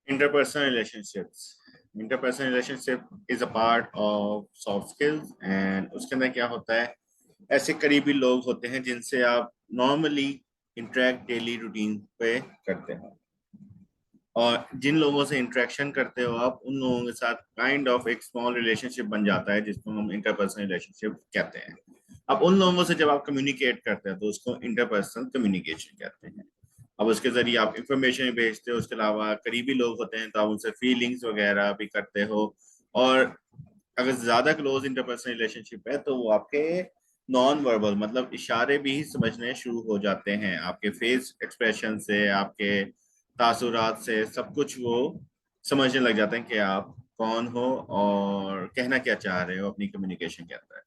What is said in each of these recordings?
Interpersonal relationship is a part of soft skills and उसके अंदर क्या होता है। ऐसे करीबी लोग होते हैं जिनसे आप नॉर्मली इंटरेक्ट डेली रूटीन पे करते हो, और जिन लोगों से इंटरेक्शन करते हो आप उन लोगों के साथ काइंड ऑफ एक स्मॉल रिलेशनशिप बन जाता है जिसको हम इंटरपर्सनल रिलेशनशिप कहते हैं। अब उन लोगों से जब आप कम्युनिकेट करते हैं तो उसको इंटरपर्सनल कम्युनिकेशन कहते हैं। अब उसके जरिए आप इंफॉर्मेशन भेजते हो, उसके अलावा करीबी लोग होते हैं तो आप उनसे फीलिंग्स वगैरह भी करते हो। और अगर ज्यादा क्लोज इंटरपर्सनल रिलेशनशिप है तो वो आपके नॉन वर्बल मतलब इशारे भी समझने शुरू हो जाते हैं, आपके फेस एक्सप्रेशन से, आपके तासुरात से, सब कुछ वो समझने लग जाते हैं कि आप कौन हो और कहना क्या चाह रहे हो अपनी कम्युनिकेशन के अंदर।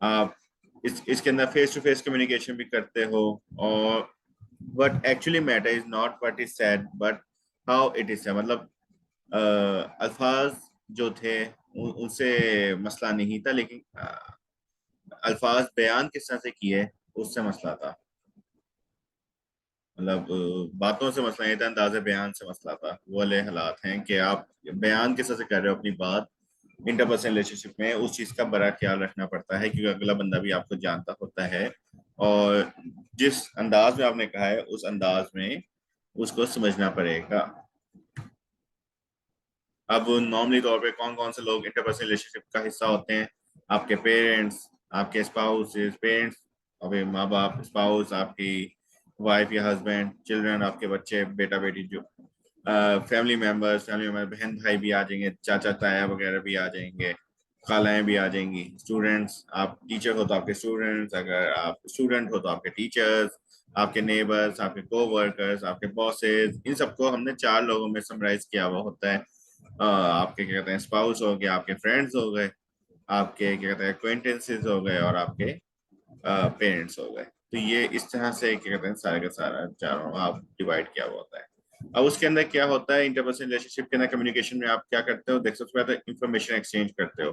आप इसके अंदर फेस टू फेस कम्युनिकेशन भी करते हो, और what actually matter is not what is said but how it is said। मतलब अल्फाज जो थे उनसे मसला नहीं था, लेकिन अल्फाज बयान किस तरह से किए उससे मसला था। मतलब बातों से मसला नहीं था, अंदाज़े बयान से मसला था। वो वाले हालात हैं कि आप बयान किस तरह से कर रहे हो अपनी बात। इंटरपर्सनल रिलेशनशिप में उस चीज़ का बड़ा ख्याल रखना पड़ता है क्योंकि अगला बंदा भी आपको जानता होता है, और जिस अंदाज में आपने कहा है उस अंदाज में उसको समझना पड़ेगा। अब नॉर्मली तौर पे कौन कौन से लोग इंटरपर्सनल रिलेशनशिप का हिस्सा होते हैं? आपके पेरेंट्स, आपके स्पाउस, पेरेंट्स, अबे माँ बाप, स्पाउस, आपकी वाइफ या हस्बैंड, चिल्ड्रन, आपके बच्चे, बेटा बेटी, जो फैमिली मेम्बर्स, बहन भाई भी आ जाएंगे, चाचा ताया वगैरह भी आ जाएंगे, खालाएं भी आ जाएंगी, स्टूडेंट्स, आप टीचर हो तो आपके स्टूडेंट्स, अगर आप स्टूडेंट हो तो आपके टीचर्स, आपके नेबर्स, आपके कोवर्कर्स, आपके बॉसेस, इन सबको हमने चार लोगों में समराइज किया हुआ होता है। आपके क्या कहते हैं स्पाउस हो गए, आपके फ्रेंड्स हो गए, आपके क्या कहते हैं acquaintances हो गए, और आपके पेरेंट्स हो गए। तो ये इस तरह से क्या कहते हैं सारे का सारा चारों आप डिवाइड किया हुआ होता है। अब उसके अंदर क्या होता है इंटरपर्सनल रिलेशनशिप के अंदर कम्युनिकेशन में आप क्या करते हो? देख सबसे पहले इंफॉर्मेशन एक्सचेंज करते हो,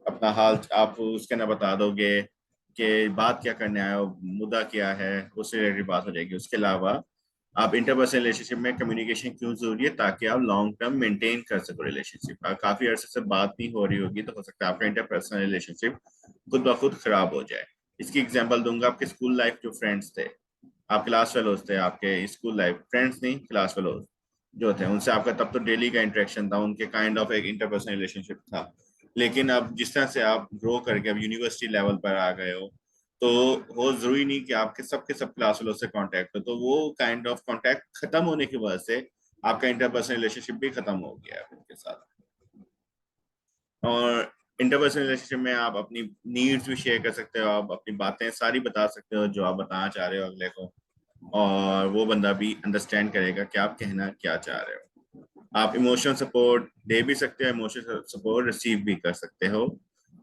अपना हाल आप उसके अंदर बता दोगे कि बात क्या करने आए हो, मुद्दा क्या है, उससे रिलेटेड बात हो जाएगी। उसके अलावा आप इंटरपर्सनल रिलेशनशिप में कम्युनिकेशन क्यों जरूरी है? ताकि आप लॉन्ग टर्म मेंटेन कर सको रिलेशनशिप। काफी अरसे से बात नहीं हो रही होगी तो हो सकता है आपका इंटरपर्सनल रिलेशनशिप खुद ब खुद खराब हो जाए। इसकी एग्जांपल दूंगा, आपके स्कूल लाइफ जो फ्रेंड्स थे, आप क्लास फेलोज थे, आपके स्कूल लाइफ फ्रेंड्स नहीं, क्लास फेलोज जो थे, उनसे आपका तब तो डेली का इंटरेक्शन था, उनके काइंड ऑफ एक इंटरपर्सनल रिलेशनशिप था। लेकिन अब जिस तरह से आप ग्रो करके अब यूनिवर्सिटी लेवल पर आ गए हो, तो वो जरूरी नहीं कि आपके सबके सब क्लास वालों से कांटेक्ट हो, तो वो काइंड ऑफ कांटेक्ट खत्म होने की वजह से आपका इंटरपर्सनल रिलेशनशिप भी खत्म हो गया है उनके साथ। और इंटरपर्सनल रिलेशनशिप में आप अपनी नीड्स भी शेयर कर सकते हो, आप अपनी बातें सारी बता सकते हो जो आप बताना चाह रहे हो अगले को, और वो बंदा भी अंडरस्टैंड करेगा कि आप कहना क्या चाह रहे हो। आप इमोशनल सपोर्ट दे भी सकते हो, इमोशनल सपोर्ट रिसीव भी कर सकते हो।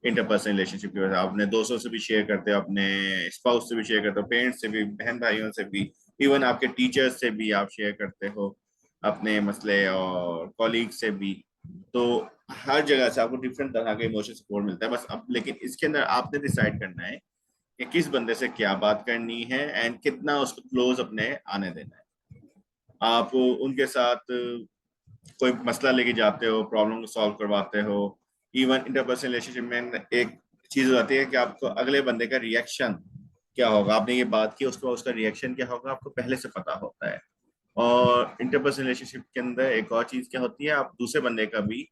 इंटरपर्सनल रिलेशनशिप की वजह से अपने दोस्तों से भी शेयर करते हो, अपने स्पाउस से भी शेयर करते हो, पेरेंट्स से भी, बहन भाइयों से भी, इवन आपके टीचर्स से भी आप शेयर करते हो अपने मसले, और कॉलीग से भी। तो हर जगह से आपको डिफरेंट तरह का इमोशनल सपोर्ट मिलता है। बस अब लेकिन इसके अंदर आपने डिसाइड करना है कि किस बंदे से क्या बात करनी है एंड कितना उसको क्लोज अपने आने देना है। आप उनके साथ कोई मसला लेके जाते हो, प्रॉब्लम को सॉल्व करवाते हो। इवन इंटरपर्सनल रिलेशनशिप में एक चीज हो जाती है कि आपको अगले बंदे का रिएक्शन क्या होगा, आपने ये बात की उसके बाद उसका रिएक्शन क्या होगा आपको पहले से पता होता है। और इंटरपर्सनल रिलेशनशिप के अंदर एक और चीज क्या होती है, आप दूसरे बंदे का भी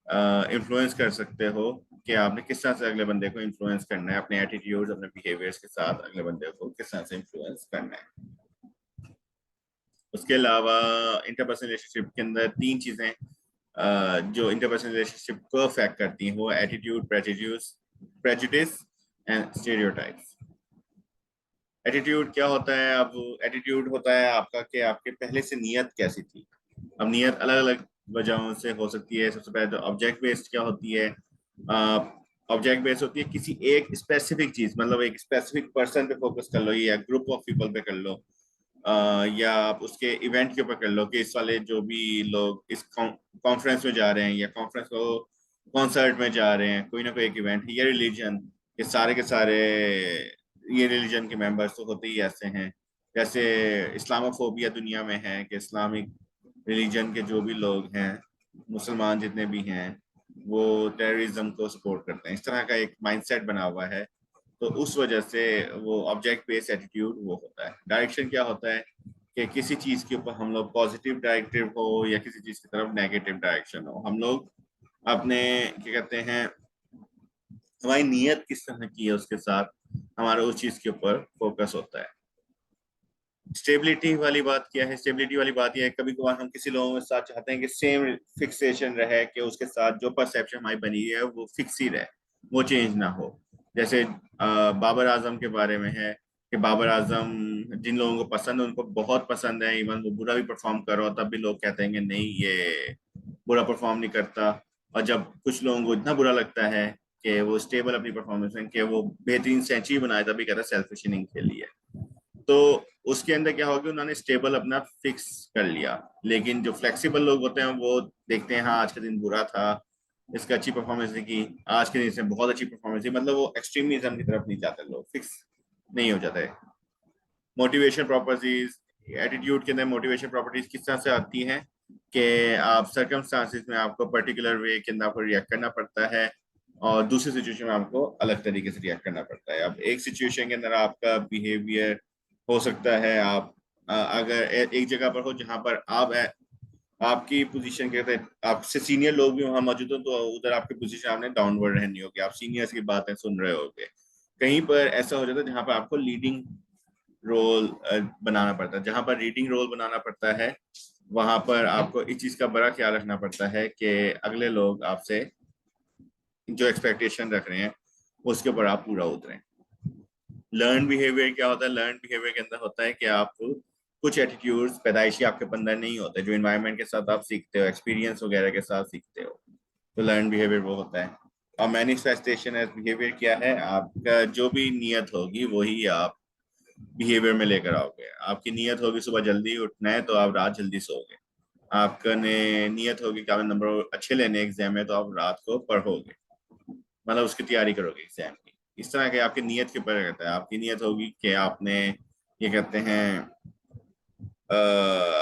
इन्फ्लुएंस कर सकते हो कि आपने किस तरह से अगले बंदे को इन्फ्लुएंस करना है, अपने एटीट्यूड, अपने बिहेवियर्स के साथ अगले बंदे को किस तरह से इन्फ्लुएंस करना है। उसके अलावा इंटरपर्सनल रिलेशनशिप के अंदर तीन चीजें जो इंटरपर्सनल रिलेशनशिप को अफेक्ट करती हैं, वो attitude, prejudice and stereotypes. Attitude क्या होता है? अब एटीट्यूड होता है आपका कि आपके पहले से नीयत कैसी थी। अब नीयत अलग अलग वजहों से हो सकती है। सबसे पहले तो ऑब्जेक्ट बेस्ड क्या होती है? ऑब्जेक्ट बेस्ड होती है किसी एक स्पेसिफिक चीज, मतलब एक स्पेसिफिक पर्सन पे फोकस कर लो या ग्रुप ऑफ पीपल पे कर लो, या आप उसके इवेंट के ऊपर कर लो कि इस वाले जो भी लोग इस कॉन्फ्रेंस में जा रहे हैं या कॉन्फ्रेंस को कॉन्सर्ट में जा रहे हैं, कोई ना कोई एक इवेंट है। ये रिलीजन के सारे ये रिलीजन के मेंबर्स तो होते ही ऐसे हैं। जैसे इस्लामोफोबिया दुनिया में है कि इस्लामिक रिलीजन के जो भी लोग हैं, मुसलमान जितने भी हैं, वो टेररिज्म को सपोर्ट करते हैं। इस तरह का एक माइंडसेट बना हुआ है। तो उस वजह से वो ऑब्जेक्ट बेस्ड एटीट्यूड वो होता है। डायरेक्शन क्या होता है कि किसी चीज के ऊपर हम लोग पॉजिटिव डायरेक्टिव हो या किसी चीज की तरफ नेगेटिव डायरेक्शन हो, हम लोग अपने क्या कहते हैं, हमारी नीयत किस तरह की है उसके साथ हमारा उस चीज के ऊपर फोकस होता है। स्टेबिलिटी वाली बात क्या है? स्टेबिलिटी वाली बात यह है, कभी कभार हम किसी लोगों के साथ चाहते हैं कि सेम फिक्सेशन रहे, कि उसके साथ जो परसेप्शन हमारी बनी है वो फिक्स ही रहे, वो चेंज ना हो। जैसे बाबर आजम के बारे में है कि बाबर आजम जिन लोगों को पसंद है उनको बहुत पसंद है, इवन वो बुरा भी परफॉर्म करो तब भी लोग कहते हैं कि नहीं ये बुरा परफॉर्म नहीं करता। और जब कुछ लोगों को इतना बुरा लगता है कि वो स्टेबल अपनी परफॉर्मेंस में, कि वो बेहतरीन सेंचुरी बनाए, तभी कहता है सेल्फिश इनिंग खेली है। तो उसके अंदर क्या होगा, उन्होंने स्टेबल अपना फिक्स कर लिया। लेकिन जो फ्लेक्सिबल लोग होते हैं वो देखते हैं हाँ आज का दिन बुरा था, इसका अच्छी परफॉर्मेंस नहीं की, आज के दिन इसने बहुत अच्छी परफॉर्मेंस की, मतलब वो एक्सट्रीमिज्म की तरफ नहीं जाते, लोग फिक्स नहीं हो जाते। मोटिवेशन प्रॉपर्टीज, एटीट्यूड के अंदर मोटिवेशन प्रॉपर्टीज किस तरह से आती हैं कि आप सर्कमस्टांसिस में आपको पर्टिकुलर वे के अंदर आपको रिएक्ट करना पड़ता है, और दूसरी सिचुएशन में आपको अलग तरीके से रिएक्ट करना पड़ता है। अब एक सिचुएशन के अंदर आपका बिहेवियर हो सकता है, आप अगर एक जगह पर हो जहां पर आपकी पोजीशन के तहत आपसे सीनियर लोग भी वहां मौजूद हो, तो उधर आपकी पोजीशन आपने डाउनवर्ड रहनी होगी, आप सीनियर्स की बातें सुन रहे होगे। कहीं पर ऐसा हो जाता है जहां पर आपको लीडिंग रोल बनाना पड़ता है। जहां पर रीडिंग रोल बनाना पड़ता है वहां पर आपको इस चीज का बड़ा ख्याल रखना पड़ता है कि अगले लोग आपसे जो एक्सपेक्टेशन रख रहे हैं उसके ऊपर आप पूरा उतरें। लर्न बिहेवियर क्या होता है? लर्न बिहेवियर के अंदर होता है कि आप कुछ एटीट्यूड्स पैदाइशी आपके अंदर नहीं होते, जो इन्वायरमेंट के साथ आप सीखते हो, एक्सपीरियंस वगैरह के साथ सीखते हो। तो लर्न बिहेवियर वो होता है। और मैनिफेस्टेशन एज बिहेवियर क्या है? आपका जो भी नियत होगी वही आप बिहेवियर में लेकर आओगे। आपकी नियत होगी सुबह जल्दी उठना है तो आप रात जल्दी सोओगे। आपका ने नियत होगी कि आपने नंबर अच्छे लेने एग्जाम में, तो आप रात को पढ़ोगे, मतलब उसकी तैयारी करोगे एग्जाम की। इस तरह के आपकी नियत के ऊपर रहता है। आपकी नियत होगी कि आपने ये कहते हैं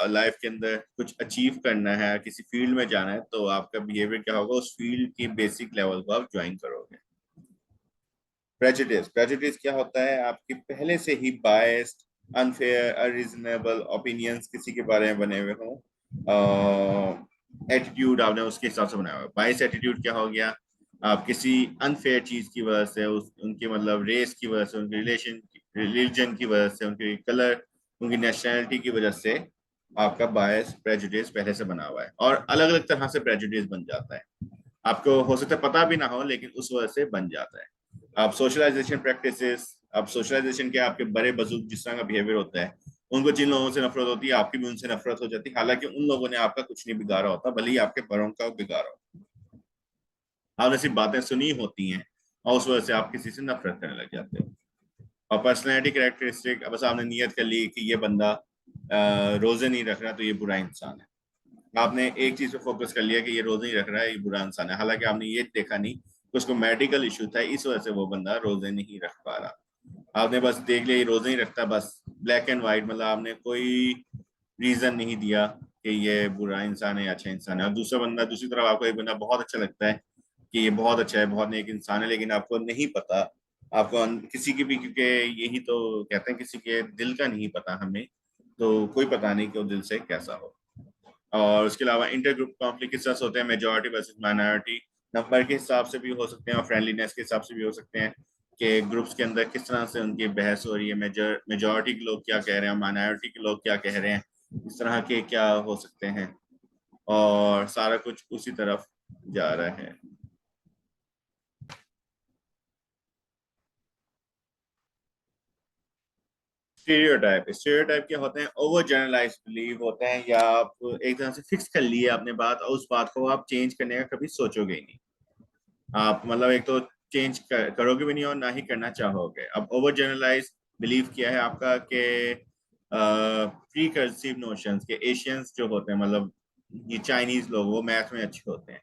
लाइफ के अंदर कुछ अचीव करना है, किसी फील्ड में जाना है, तो आपका बिहेवियर क्या होगा, उस फील्ड की बेसिक लेवल को आप ज्वाइन करोगे। प्रेजुडिस, प्रेजुडिस क्या होता है? आपके पहले से ही बायस्ड, अनफेयर, अनरीजनेबल ओपिनियंस किसी के बारे में बने हुए हों, एटीट्यूड आपने उसके हिसाब से बनाया हुआ है। बायस एटीट्यूड क्या हो गया? आप किसी अनफेयर चीज की वजह से, उस उनके मतलब रेस की वजह से, उनकी रिलीजन की वजह से, उनकी कलर, उनकी नेशनैलिटी की वजह से आपका बायस प्रेजुडिस पहले से बना हुआ है, और अलग अलग तरह से प्रेजुडिस बन जाता है। आपको हो सकता है पता भी ना हो, लेकिन उस वजह से बन जाता है। आप सोशलाइजेशन प्रैक्टिसेस, अब सोशलाइजेशन क्या, आपके बड़े बुजुर्ग जिस तरह का बिहेवियर होता है, उनको जिन लोगों से नफरत होती है आपकी भी उनसे नफरत हो जाती है, हालांकि उन लोगों ने आपका कुछ नहीं बिगाड़ा होता, भले ही आपके बड़ों का बिगाड़ा हो। आपने सिर्फ बातें सुनी होती हैं और उस वजह से आप किसी से नफरत करने लग जाते हो। और पर्सनैलिटी कैरेक्टरिस्टिक, बस आपने नियत कर ली कि ये बंदा रोजे नहीं रख रहा तो ये बुरा इंसान है। आपने एक चीज पे फोकस कर लिया कि ये रोजे नहीं रख रहा है, ये बुरा इंसान है, हालांकि आपने ये देखा नहीं कि उसको मेडिकल इशू था, इस वजह से वो बंदा रोजे नहीं रख पा रहा। आपने बस देख लिया ये रोजे नहीं रखता, बस ब्लैक एंड व्हाइट, मतलब आपने कोई रीजन नहीं दिया कि ये बुरा इंसान है या अच्छा इंसान है। और दूसरा बंदा, दूसरी तरफ आपको एक बंदा बहुत अच्छा लगता है कि ये बहुत अच्छा है, बहुत नेक इंसान है, लेकिन आपको नहीं पता, आपको किसी की भी, क्योंकि यही तो कहते हैं किसी के दिल का नहीं पता हमें, तो कोई पता नहीं कि वो दिल से कैसा हो। और उसके अलावा इंटर ग्रुप कॉन्फ्लिक्ट किस तरह से होते हैं? मेजोरिटी वर्सेस माइनॉरिटी, नंबर के हिसाब से भी हो सकते हैं और फ्रेंडलीनेस के हिसाब से भी हो सकते हैं, कि ग्रुप्स के अंदर किस तरह से उनकी बहस हो रही है, मेजोरिटी के लोग क्या कह रहे हैं, माइनॉरिटी के लोग क्या कह रहे हैं, इस तरह के क्या हो सकते हैं। और सारा कुछ उसी तरफ जा रहा है। स्टीरियोटाइप, स्टीरियोटाइप क्या होते हैं? ओवर जनरलाइज बिलीव होते हैं, या आप एक तरह से फिक्स कर लिए आपने बात, और उस बात को आप चेंज करने का कभी सोचोगे ही नहीं। आप मतलब एक तो चेंज करोगे भी नहीं और ना ही करना चाहोगे। अब ओवर जनरलाइज बिलीव किया है आपका कि प्री कंसीव नोशंस के एशियंस जो होते हैं, मतलब ये चाइनीज लोग, वो मैथ में अच्छे होते हैं,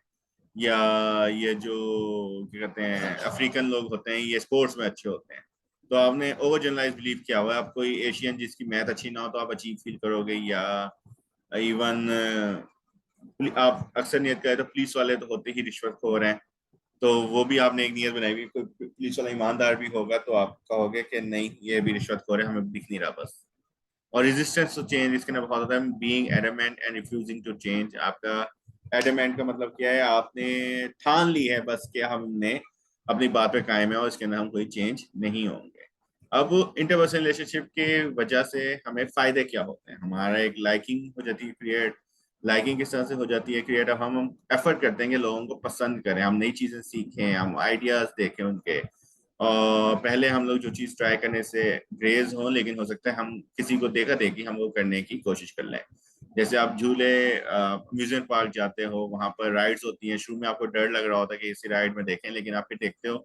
या ये जो क्या कहते हैं अफ्रीकन लोग होते हैं, ये स्पोर्ट्स में अच्छे होते हैं। तो आपने ओवर जनरलाइज बिलीव किया हुआ है। आप कोई एशियन जिसकी मैथ अच्छी ना हो तो आप अचीव फील करोगे, या इवन आप अक्सर नियत करें तो पुलिस वाले तो होते ही रिश्वतखोर हैं, तो वो भी आपने एक नियत बनाई हुई, कोई पुलिस वाला ईमानदार भी होगा तो आप कहोगे कि नहीं ये भी रिश्वतखोर है, हमें दिख नहीं रहा बस। और रेजिस्टेंस टू चेंज, इसके अंदर बहुत होता है being adamant and refusing to change. आपका एडमेंट का मतलब क्या है, आपने ठान ली है बस कि हमने अपनी बात पे कायम है और इसके अंदर हम कोई चेंज नहीं होंगे। अब इंटरपर्सनल रिलेशनशिप के वजह से हमें फायदे क्या होते हैं, हमारा एक लाइकिंग हो जाती है क्रिएट। लाइकिंग किस तरह से हो जाती है क्रिएट, अब हम एफर्ट करते हैं कि लोगों को पसंद करें, हम नई चीजें सीखें, हम आइडियाज देखें उनके। और पहले हम लोग जो चीज ट्राई करने से ग्रेज हो, लेकिन हो सकता है हम किसी को देखा देखी हम वो करने की कोशिश कर लें। जैसे आप झूले म्यूजियम पार्क जाते हो, वहां पर राइड्स होती हैं, शुरू में आपको डर लग रहा होता है कि इसी राइड में देखें, लेकिन आप फिर देखते हो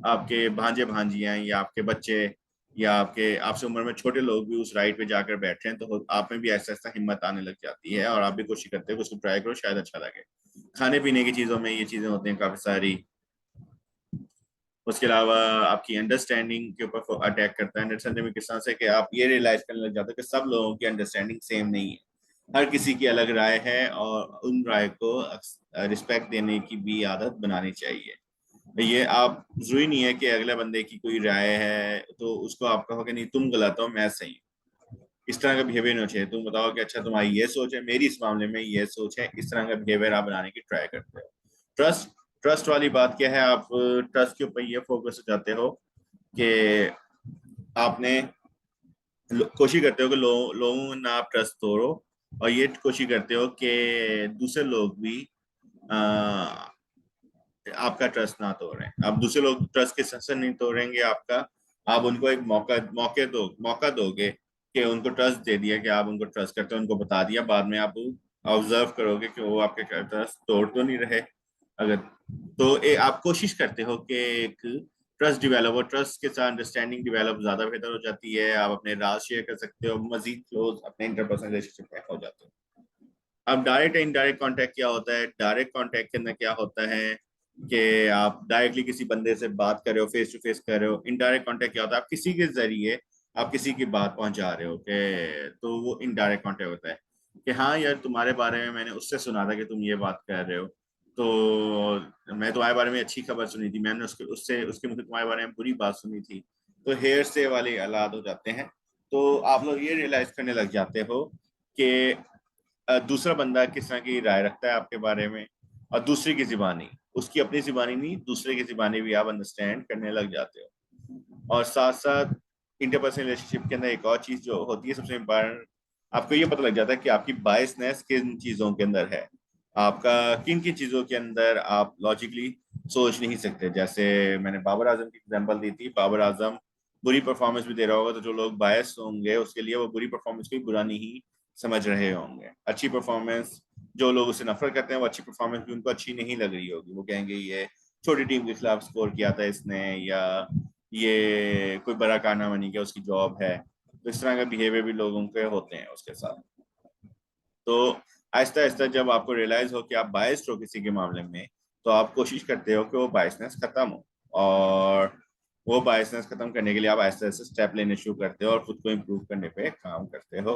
आपके भांजे भांजियां या आपके बच्चे या आपके आपसे उम्र में छोटे लोग भी उस राइड पे जाकर बैठे हैं, तो आप में भी ऐसा ऐसा हिम्मत आने लग जाती है और आप भी कोशिश करते हो कि उसको ट्राई करो, शायद अच्छा लगे। खाने पीने की चीजों में ये चीजें होती हैं काफी सारी। उसके अलावा आपकी अंडरस्टैंडिंग के ऊपर अटैक करता है। अंडरस्टैंडिंग में किस तरह से कि आप ये रियलाइज करने लग जाते हो कि सब लोगों की अंडरस्टैंडिंग सेम नहीं है, हर किसी की अलग राय है और उन राय को रिस्पेक्ट देने की भी आदत बनानी चाहिए। ये आप जरूरी नहीं है कि अगले बंदे की कोई राय है तो उसको आप कहोगे नहीं तुम गलत हो मैं सही हूँ। इस तरह का बिहेवियर नहीं चाहिए। तुम बताओ कि अच्छा तुम्हारी ये सोच है, मेरी इस मामले में ये सोच है, इस तरह का बिहेवियर आप बनाने की ट्राई करते हो। ट्रस्ट, ट्रस्ट वाली बात क्या है, आप ट्रस्ट के ऊपर ये फोकस हो जाते हो कि आपने कोशिश करते हो कि लोगों ना आप ट्रस्ट तोड़ो, और ये कोशिश करते हो कि दूसरे लोग भी आ, आपका ट्रस्ट ना तोड़ें। अब दूसरे लोग ट्रस्ट के संग नहीं तोड़ेंगे आपका, आप उनको एक मौका दोगे कि उनको ट्रस्ट दे दिया कि आप उनको ट्रस्ट करते हो, उनको बता दिया, बाद में आप ऑब्जर्व करोगे कि वो आपके ट्रस्ट तोड़ तो नहीं रहे। अगर तो आप कोशिश करते हो कि एक ट्रस्ट डिवेलप हो, ट्रस्ट के साथ अंडरस्टैंडिंग डिवेलप ज्यादा बेहतर हो जाती है, आप अपने राज शेयर कर सकते हो, मजीद क्लोज अपने इंटरपर्सनल रिलेशनशिप में हो जाते हो। अब डायरेक्ट इनडायरेक्ट कांटेक्ट क्या होता है, डायरेक्ट कांटेक्ट के अंदर क्या होता है कि आप डायरेक्टली किसी बंदे से बात कर रहे हो, फेस टू फेस कर रहे हो। इनडायरेक्ट कांटेक्ट क्या होता है, आप किसी के जरिए आप किसी की बात पहुंचा रहे हो कि, तो वो इनडायरेक्ट कांटेक्ट होता है कि हाँ यार तुम्हारे बारे में मैंने उससे सुना था कि तुम ये बात कर रहे हो, तो मैं तुम्हारे बारे में अच्छी खबर सुनी थी, मैंने उसके उससे उसके मुझे तुम्हारे बारे में बुरी बात सुनी थी। तो हेयर से वाले हालात हो जाते हैं। तो आप लोग ये रियलाइज करने लग जाते हो कि दूसरा बंदा किस तरह की राय रखता है आपके बारे में, और दूसरे की जुबानी, उसकी अपनी जुबानी नहीं, दूसरे की जुबानी भी आप अंडरस्टैंड करने लग जाते हो। और साथ साथ इंटरपर्सनल रिलेशनशिप के अंदर एक और चीज जो होती है सबसे इम्पोर्टेंट, आपको ये पता लग जाता है कि आपकी बायसनेस किन चीजों के अंदर है, आपका किन किन चीजों के अंदर आप लॉजिकली सोच नहीं सकते। जैसे मैंने बाबर आजम की एग्जांपल दी थी, बाबर आजम बुरी परफॉर्मेंस भी दे रहा होगा तो जो लोग बायस होंगे उसके लिए वो बुरी परफॉर्मेंस को बुरा नहीं समझ रहे होंगे। अच्छी परफॉर्मेंस, जो लोग उससे नफरत करते हैं वो अच्छी परफॉर्मेंस भी उनको अच्छी नहीं लग रही होगी, वो कहेंगे ये छोटी टीम के खिलाफ स्कोर किया था इसने, या ये कोई बड़ा कारनामा नहीं किया, उसकी जॉब है। तो इस तरह का बिहेवियर भी लोगों के होते हैं उसके साथ। तो आहिस्ता आहिस्ता जब आपको रियलाइज हो कि आप बायस्ड हो किसी के मामले में, तो आप कोशिश करते हो कि वो बायसनेस खत्म हो, और वो बायसनेस खत्म करने के लिए आप आहिस्ता आहिस्ता स्टेप लेने शुरू करते हो और खुद को इम्प्रूव करने पे काम करते हो।